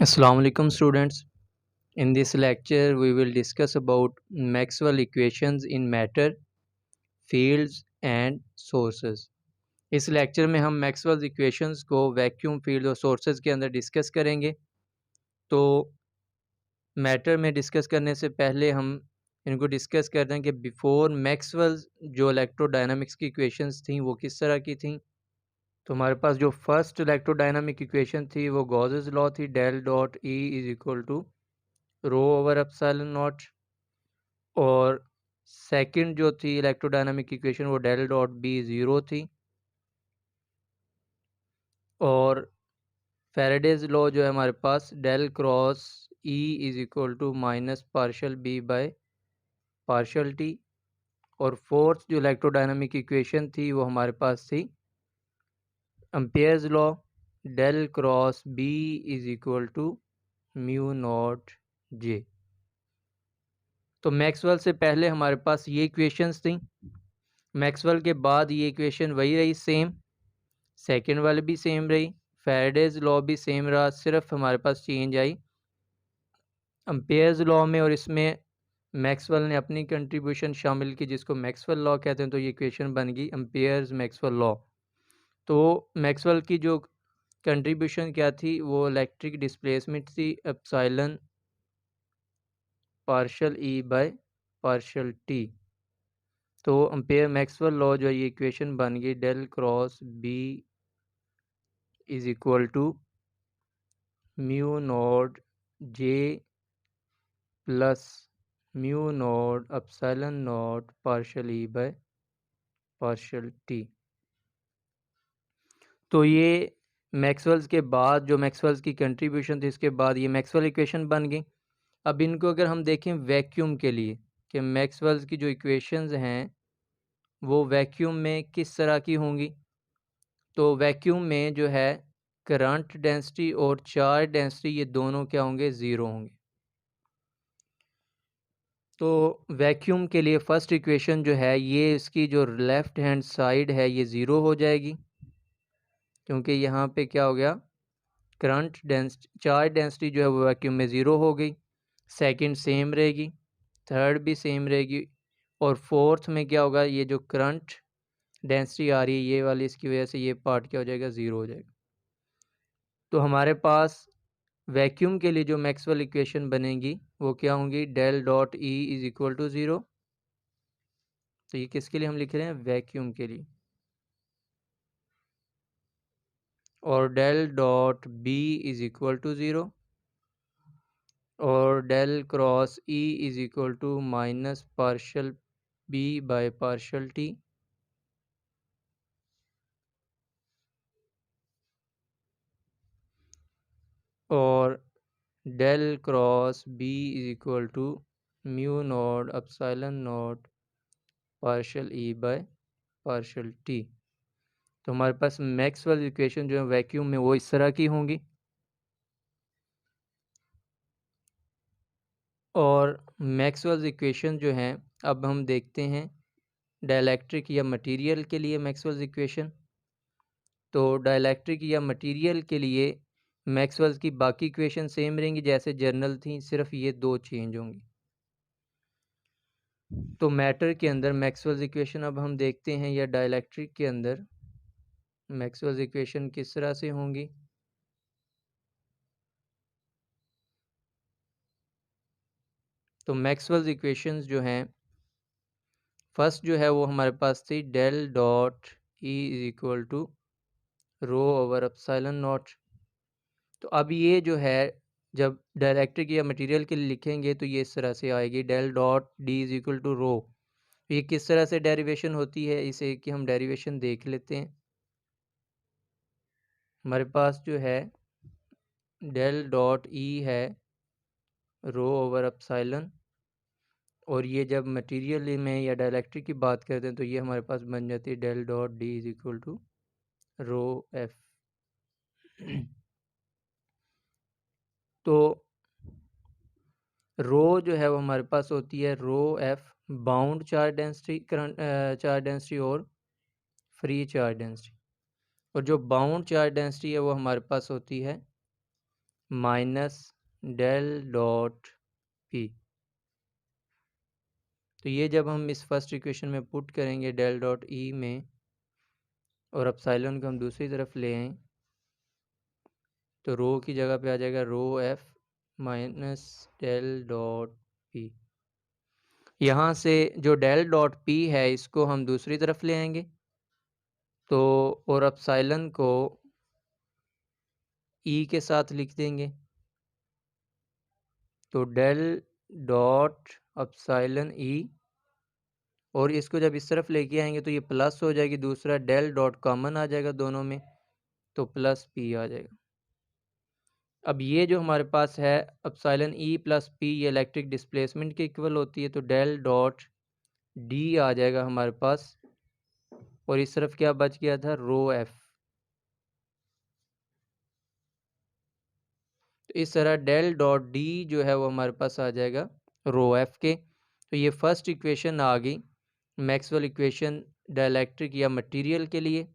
Assalamu alaikum students. In this lecture we will discuss about Maxwell equations in matter, fields and sources. इस lecture में हम Maxwell equations को vacuum field और sources के अंदर discuss करेंगे। तो मैटर में डिस्कस करने से पहले हम इनको डिस्कस करते हैं कि बिफोर मैक्सवेल जो इलेक्ट्रोडायनामिक्स की इक्वेशंस थी वो किस तरह की थी। तो हमारे पास जो फर्स्ट इलेक्ट्रोडायनामिक इक्वेशन थी वो गॉसेस लॉ थी, del dot E is equal to rho over epsilon naught. और सेकंड जो थी इलेक्ट्रोडायनामिक इक्वेशन वो डेल डॉट बी ज़ीरो थी। और फैराडेज लॉ जो है हमारे पास del cross E is equal to minus partial B by partial t. और फोर्थ जो इलेक्ट्रोडायनामिक इक्वेशन थी वो हमारे पास थी Ampere's law, del cross B is equal to mu naught J. तो मैक्सवेल से पहले हमारे पास ये इक्वेशंस थी, मैक्सवेल के बाद ये इक्वेशन वही रही सेम, सेकेंड वाली भी सेम रही, फैराडेज लॉ भी सेम रहा, सिर्फ हमारे पास चेंज आई एम्पेयर्स लॉ में। और इसमें मैक्सवेल ने अपनी कंट्रीब्यूशन शामिल की जिसको मैक्सवेल लॉ कहते हैं। तो ये इक्वेशन बन गई एम्पेयर्स मैक्सवेल लॉ। तो मैक्सवेल की जो कंट्रीब्यूशन क्या थी वो इलेक्ट्रिक डिस्प्लेसमेंट थी epsilon partial E by partial T. तो एम्पेयर मैक्सवेल लॉ जो है ये इक्वेशन बन गई del cross B is equal to mu naught J plus mu naught epsilon naught partial E by partial T. तो ये Maxwell's के बाद जो मैक्सवेल्स की कंट्रीब्यूशन थी इसके बाद ये मैक्सवेल इक्वेशन बन गई। अब इनको अगर हम देखें वैक्यूम के लिए कि मैक्सवेल्स की जो इक्वेशंस हैं वो वैक्यूम में किस तरह की होंगी। तो वैक्यूम में जो है करंट डेंसिटी और चार्ज डेंसिटी ये दोनों क्या होंगे, ज़ीरो होंगे। तो वैक्यूम के लिए फर्स्ट इक्वेशन जो है ये इसकी जो लेफ़्ट हैंड साइड है ये ज़ीरो हो जाएगी क्योंकि यहाँ पे क्या हो गया, करंट डेंसिटी चार्ज डेंसिटी जो है वो वैक्यूम में ज़ीरो हो गई। सेकंड सेम रहेगी, थर्ड भी सेम रहेगी, और फोर्थ में क्या होगा, ये जो करंट डेंसिटी आ रही है ये वाली इसकी वजह से ये पार्ट क्या हो जाएगा, ज़ीरो हो जाएगा। तो हमारे पास वैक्यूम के लिए जो मैक्सवेल इक्वेशन बनेगी वो क्या होंगी, del dot E is equal to zero. तो ये किसके लिए हम लिख रहे हैं, वैक्यूम के लिए। और del dot B is equal to zero. और del cross E is equal to minus partial B by partial t. और del cross B is equal to mu naught epsilon naught partial E by partial T. तो हमारे पास Maxwell equation जो है vacuum में वो इस तरह की होंगी। और मैक्सवेल इक्वेशन जो हैं अब हम देखते हैं डाइलेक्ट्रिक या मटेरियल के लिए मैक्सवेल इक्वेशन। तो डाइलेक्ट्रिक या मटेरियल के लिए मैक्सवेल की बाकी इक्वेशन सेम रहेंगी जैसे जर्नल थी, सिर्फ ये दो चेंज होंगी। तो मैटर के अंदर मैक्सवेल इक्वेशन अब हम देखते हैं, या डाइलेक्ट्रिक के अंदर मैक्सवेल इक्वेशन किस तरह से होंगी। तो मैक्सवेल इक्वेशंस जो हैं फर्स्ट जो है वो हमारे पास थी del dot E is equal to rho over epsilon naught. तो अब ये जो है जब डाइलेक्ट्रिक या मटेरियल के लिए लिखेंगे तो ये इस तरह से आएगी, del dot D is equal to rho. ये किस तरह से डेरिवेशन होती है, इसे कि हम डेरिवेशन देख लेते हैं। हमारे पास जो है डेल डॉट ई है रो ओवर एप्सिलॉन, और ये जब मटेरियल में या डाइलेक्ट्रिक की बात करते हैं तो ये हमारे पास बन जाती है del dot D is equal to rho f. तो रो जो है वो हमारे पास होती है rho f bound charge density, current charge density और फ्री चार्ज डेंसिटी। और जो बाउंड चार्ज डेंसिटी है वो हमारे पास होती है माइनस डेल डॉट पी। तो ये जब हम इस फर्स्ट इक्वेशन में पुट करेंगे डेल डॉट ई में और एप्सिलॉन को हम दूसरी तरफ ले आएँ तो रो की जगह पे आ जाएगा rho f minus del dot P. यहाँ से जो डेल डॉट पी है इसको हम दूसरी तरफ ले आएंगे तो और एप्सिलॉन को ई के साथ लिख देंगे तो डेल डॉट एप्सिलॉन ई, और इसको जब इस तरफ लेके आएंगे तो ये प्लस हो जाएगी, दूसरा डेल डॉट कॉमन आ जाएगा दोनों में तो प्लस पी आ जाएगा। अब ये जो हमारे पास है एप्सिलॉन ई प्लस पी ये इलेक्ट्रिक डिस्प्लेसमेंट के इक्वल होती है तो डेल डॉट डी आ जाएगा हमारे पास, और इस तरफ क्या बच गया था रो एफ। तो इस तरह डेल डॉट डी जो है वो हमारे पास आ जाएगा रो एफ के। तो ये फर्स्ट इक्वेशन आ गई मैक्सवेल इक्वेशन डाइलेक्ट्रिक या मटेरियल के लिए।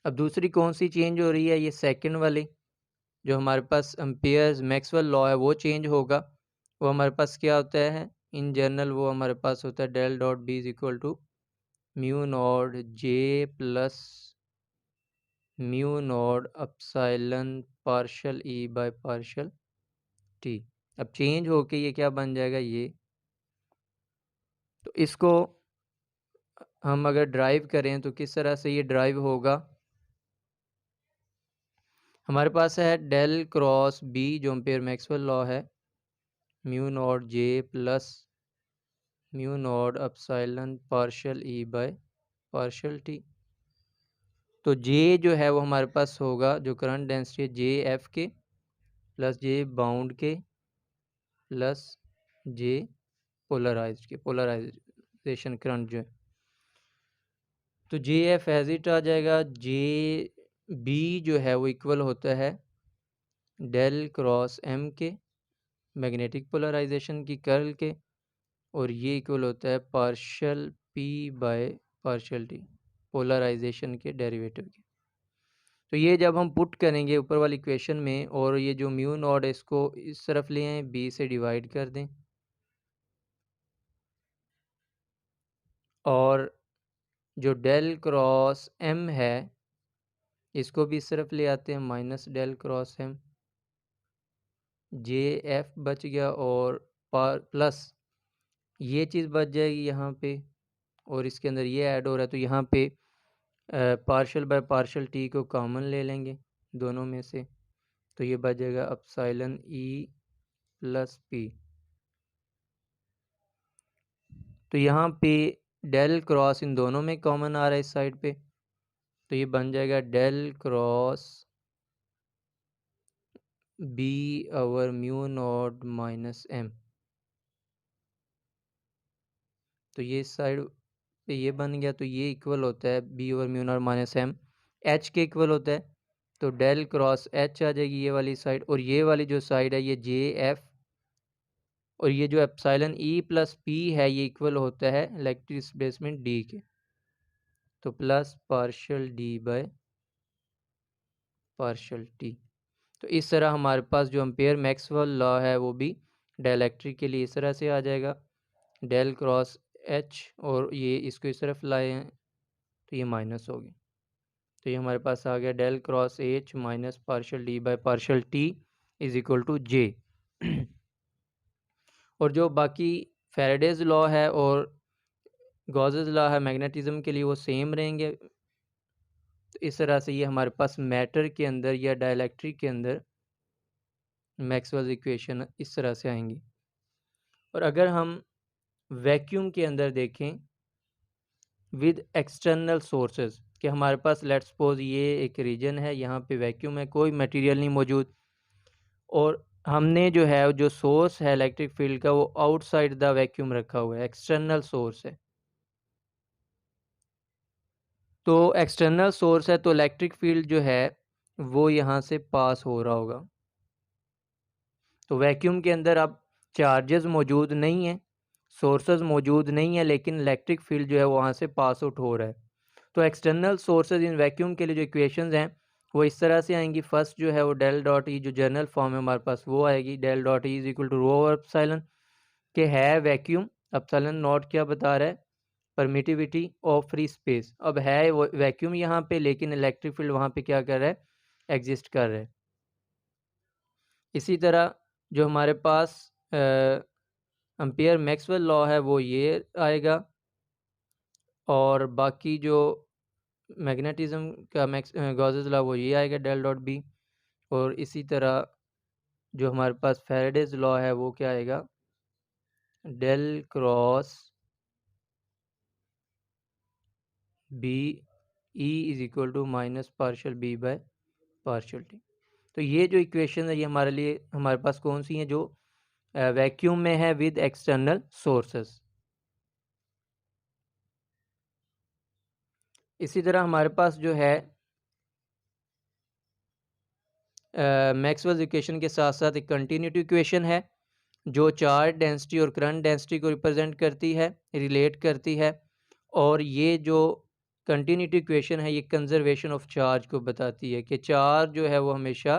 अब दूसरी कौन सी चेंज हो रही है, ये सेकंड वाली जो हमारे पास एम्पियर्स मैक्सवेल लॉ है वो चेंज होगा। वो हमारे पास क्या होता है इन जनरल, वो हमारे पास होता है del dot B is equal to mu naught J plus mu naught epsilon partial E by partial T. अब चेंज होके ये क्या बन जाएगा ये, तो इसको हम अगर ड्राइव करें तो किस तरह से ये ड्राइव होगा। हमारे पास है डेल क्रॉस बी जो एम्पियर मैक्सवेल लॉ है mu naught J plus mu naught epsilon partial E by partial T. तो जे जो है वो हमारे पास होगा जो करंट डेंसिटी है जे एफ के प्लस जे बाउंड के प्लस जे पोलराइज्ड के, पोलराइजेशन करंट जो है तो जे एफ एज इट आ जाएगा। जे बी जो है वो इक्वल होता है डेल क्रॉस एम के मैग्नेटिक पोलराइजेशन की कर्ल के, और ये इक्वल होता है partial P by partial T polarisation के डेरिवेटिव के। तो ये जब हम पुट करेंगे ऊपर वाली इक्वेशन में और ये जो म्यू नॉट है इसको इस तरफ ले आए बी से डिवाइड कर दें और जो डेल क्रॉस एम है इसको भी इस तरफ ले आते हैं minus del cross M, J F बच गया और प्लस ये चीज़ बच जाएगी यहाँ पे और इसके अंदर ये ऐड हो रहा है तो यहाँ पे पार्शल बाय पार्शल टी को कॉमन ले लेंगे दोनों में से तो ये बच जाएगा एप्सिलॉन ई प्लस पी। तो यहाँ पे डेल क्रॉस इन दोनों में कॉमन आ रहा है इस साइड पे तो ये बन जाएगा del cross B over mu naught minus M. तो ये साइड पे ये बन गया तो ये इक्वल होता है B over mu naught minus M H के इक्वल होता है तो डेल क्रॉस एच आ जाएगी ये वाली साइड, और ये वाली जो साइड है ये जे एफ, और ये जो एप्सिलॉन ई प्लस पी है ये इक्वल होता है इलेक्ट्रिक डिस्प्लेसमेंट डी के तो plus partial D by partial T. तो इस तरह हमारे पास जो एम्पेयर मैक्सवेल लॉ है वो भी डाइलेक्ट्रिक के लिए इस तरह से आ जाएगा डेल क्रॉस एच, और ये इसको इस तरफ लाए हैं तो ये माइनस हो गया तो ये हमारे पास आ गया del cross H minus partial D by partial t is equal to J. और जो बाकी फैराडेज लॉ है और गॉसेस लॉ है मैग्नेटिज्म के लिए वो सेम रहेंगे। तो इस तरह से ये हमारे पास मैटर के अंदर या डाइलेक्ट्रिक के अंदर मैक्सवेल इक्वेशन इस तरह से आएंगी। और अगर हम वैक्यूम के अंदर देखें विद एक्सटर्नल सोर्सेज कि हमारे पास लेट्स सपोज ये एक रीजन है यहाँ पे वैक्यूम है कोई मटेरियल नहीं मौजूद और हमने जो है जो सोर्स है इलेक्ट्रिक फील्ड का वो आउटसाइड द वैक्यूम रखा हुआ है, एक्सटर्नल सोर्स है। तो एक्सटर्नल सोर्स है तो इलेक्ट्रिक फील्ड जो है वो यहाँ से पास हो रहा होगा। तो वैक्यूम के अंदर अब चार्जेस मौजूद नहीं है, सोर्सेज मौजूद नहीं है, लेकिन इलेक्ट्रिक फील्ड जो है वहाँ से पास आउट हो रहा है। तो एक्सटर्नल सोर्सेज इन वैक्यूम के लिए जो इक्वेशंस हैं वो इस तरह से आएंगी। फर्स्ट जो है वो डेल डॉट ई जो जनरल फॉर्म है हमारे पास वो आएगी, del dot E is equal to rho over epsilon, के है वैक्यूम, एप्सिलॉन नॉट क्या बता रहा है, परमिटिविटी ऑफ फ्री स्पेस। अब है वो वैक्यूम यहाँ पे, लेकिन इलेक्ट्रिक फील्ड वहाँ पे क्या कर रहा है, एग्जिस्ट कर रहा है। इसी तरह जो हमारे पास एम्पियर मैक्सवेल लॉ है वो ये आएगा, और बाकी जो मैग्नेटिज्म का गॉसेस लॉ वो ये आएगा, डेल डॉट बी। और इसी तरह जो हमारे पास फैराडेज लॉ है वो क्या आएगा, del cross B E is equal to minus partial B by partial T. तो ये जो इक्वेशन है ये हमारे लिए, हमारे पास कौन सी हैं, जो वैक्यूम में है विद एक्सटर्नल सोर्सेस। इसी तरह हमारे पास जो है मैक्सवेल इक्वेशन के साथ साथ एक कंटिन्यूटी इक्वेशन है जो चार्ज डेंसिटी और करंट डेंसिटी को रिप्रेजेंट करती है, रिलेट करती है। और ये जो कंटिन्यूटी इक्वेशन है ये कंजर्वेशन ऑफ चार्ज को बताती है कि चार्ज जो है वो हमेशा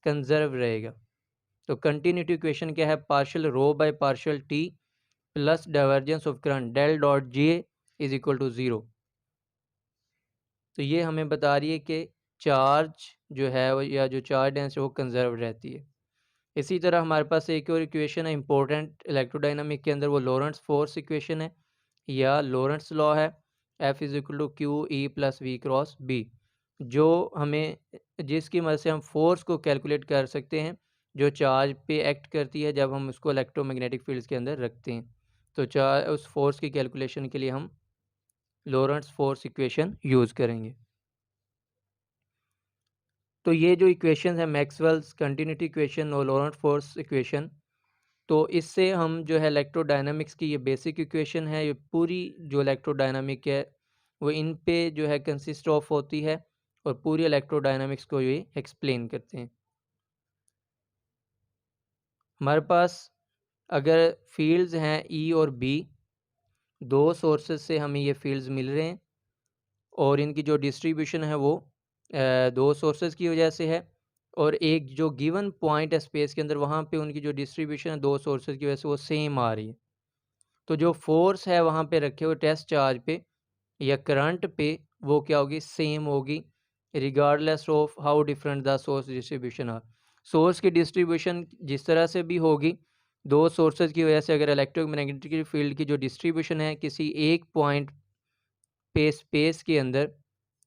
कंजर्व रहेगा। तो कंटिन्यूटी इक्वेशन क्या है, partial rho by partial T plus divergence of current del dot J is equal to zero. तो ये हमें बता रही है कि चार्ज जो है वो, या जो चार्ज डेंसिटी वो कंजर्व रहती है। इसी तरह हमारे पास एक और इक्वेशन है इंपॉर्टेंट इलेक्ट्रोडाइनमिक के अंदर, वो लॉरेंट्ज फोर्स इक्वेशन है या लॉरेंट्ज लॉ है, F is equal to Q E plus V cross B, जो हमें, जिसकी मदद से हम फोर्स को कैलकुलेट कर सकते हैं जो चार्ज पे एक्ट करती है जब हम उसको इलेक्ट्रोमैग्नेटिक फील्ड्स के अंदर रखते हैं। तो चार्ज उस फोर्स की कैलकुलेशन के लिए हम लॉरेंट्ज फोर्स इक्वेशन यूज़ करेंगे। तो ये जो इक्वेशन है मैक्सवेल्स कंटिन्यूटी इक्वेशन और लॉरेंट फोर्स इक्वेशन, तो इससे हम जो है इलेक्ट्रोडायनामिक्स की ये बेसिक इक्वेशन है, ये पूरी जो इलेक्ट्रोडायनामिक है वो इन पे जो है कंसिस्ट ऑफ होती है, और पूरी इलेक्ट्रोडायनामिक्स को ये एक्सप्लेन करते हैं। हमारे पास अगर फील्ड्स हैं ई और बी, दो सोर्सेज से हमें ये फील्ड्स मिल रहे हैं, और इनकी जो डिस्ट्रीब्यूशन है वो दो सोर्सेज की वजह से है, और एक जो गिवन पॉइंट है स्पेस के अंदर वहाँ पे उनकी जो डिस्ट्रीब्यूशन है दो सोर्सेज की वजह से वो सेम आ रही है। तो जो फोर्स है वहाँ पे रखे हुए टेस्ट चार्ज पे या करंट पे वो क्या होगी, सेम होगी, regardless of how different the source distribution are. Source की डिस्ट्रीब्यूशन जिस तरह से भी होगी, दो सोर्सेज की वजह से अगर इलेक्ट्रोमैग्नेटिक फील्ड की जो डिस्ट्रीब्यूशन है किसी एक पॉइंट पे स्पेस के अंदर,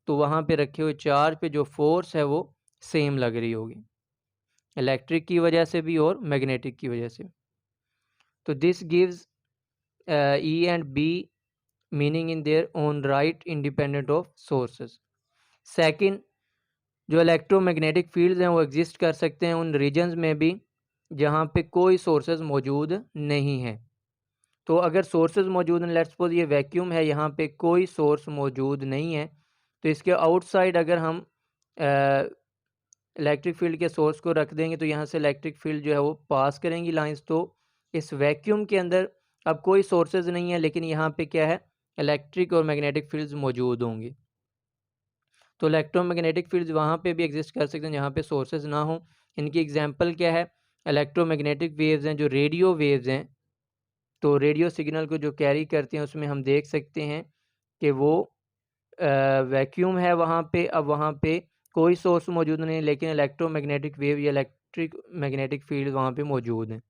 तो वहाँ पे रखे हुए चार्ज पे जो फोर्स है वो सेम लग रही होगी, इलेक्ट्रिक की वजह से भी और मैग्नेटिक की वजह से। तो this gives E and B meaning in their own right independent of sources. Second, जो इलेक्ट्रोमैग्नेटिक फील्ड्स हैं वो एग्जिस्ट कर सकते हैं उन रीजन्स में भी जहाँ पे कोई सोर्सेज मौजूद नहीं है। तो अगर सोर्सेज मौजूद हैं, लेट्स सपोज ये वैक्यूम है, यहाँ पे कोई सोर्स मौजूद नहीं है, तो इसके आउटसाइड अगर हम इलेक्ट्रिक फील्ड के सोर्स को रख देंगे तो यहाँ से इलेक्ट्रिक फील्ड जो है वो पास करेंगी लाइंस। तो इस वैक्यूम के अंदर अब कोई सोर्सेज नहीं है, लेकिन यहाँ पे क्या है, इलेक्ट्रिक और मैग्नेटिक फील्ड्स मौजूद होंगे। तो इलेक्ट्रोमैग्नेटिक फील्ड्स वहाँ पे भी एग्जिस्ट कर सकते हैं जहाँ पे सोर्सेज ना हो। इनकी एग्जांपल क्या है, इलेक्ट्रोमैग्नेटिक वेव्स हैं जो रेडियो वेव्स हैं, तो रेडियो सिग्नल को जो कैरी करते हैं उसमें हम देख सकते हैं कि वो वैक्यूम है वहाँ पे, अब वहाँ पे कोई सोर्स मौजूद नहीं है, लेकिन इलेक्ट्रोमैग्नेटिक वेव या इलेक्ट्रिक मैग्नेटिक फील्ड वहाँ पे मौजूद हैं।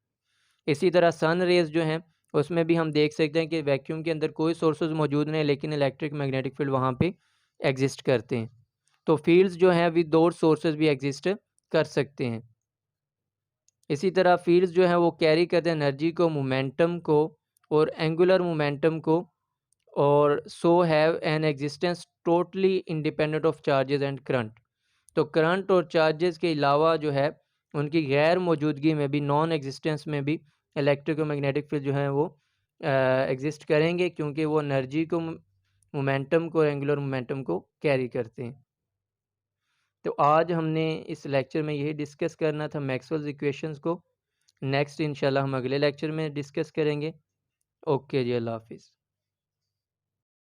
इसी तरह सन रेज जो हैं उसमें भी हम देख सकते हैं कि वैक्यूम के अंदर कोई सोर्सेज मौजूद नहीं, लेकिन इलेक्ट्रिक मैग्नेटिक फील्ड वहाँ पे एग्जिस्ट करते हैं। तो फील्ड्स जो हैं विदाउट सोर्सेज भी एग्जिस्ट कर सकते हैं। इसी तरह फील्ड्स जो हैं वो कैरी करते हैं एनर्जी को, मोमेंटम को और एंगुलर मोमेंटम को, और so have an existence totally independent of charges and current. तो करंट और चार्जेस के अलावा जो है उनकी गैर मौजूदगी में भी, नॉन एग्जिस्टेंस में भी इलेक्ट्रिक और मैग्नेटिक फील्ड जो हैं वो एग्जिस्ट करेंगे, क्योंकि वो एनर्जी को, मोमेंटम को, एंगुलर मोमेंटम को कैरी करते हैं। तो आज हमने इस लेक्चर में यही डिस्कस करना था मैक्सवेल्स इक्वेशंस को। नेक्स्ट इंशाल्लाह हम अगले लेक्चर में डिस्कस करेंगे। ओके जी, अल्लाह हाफिज़।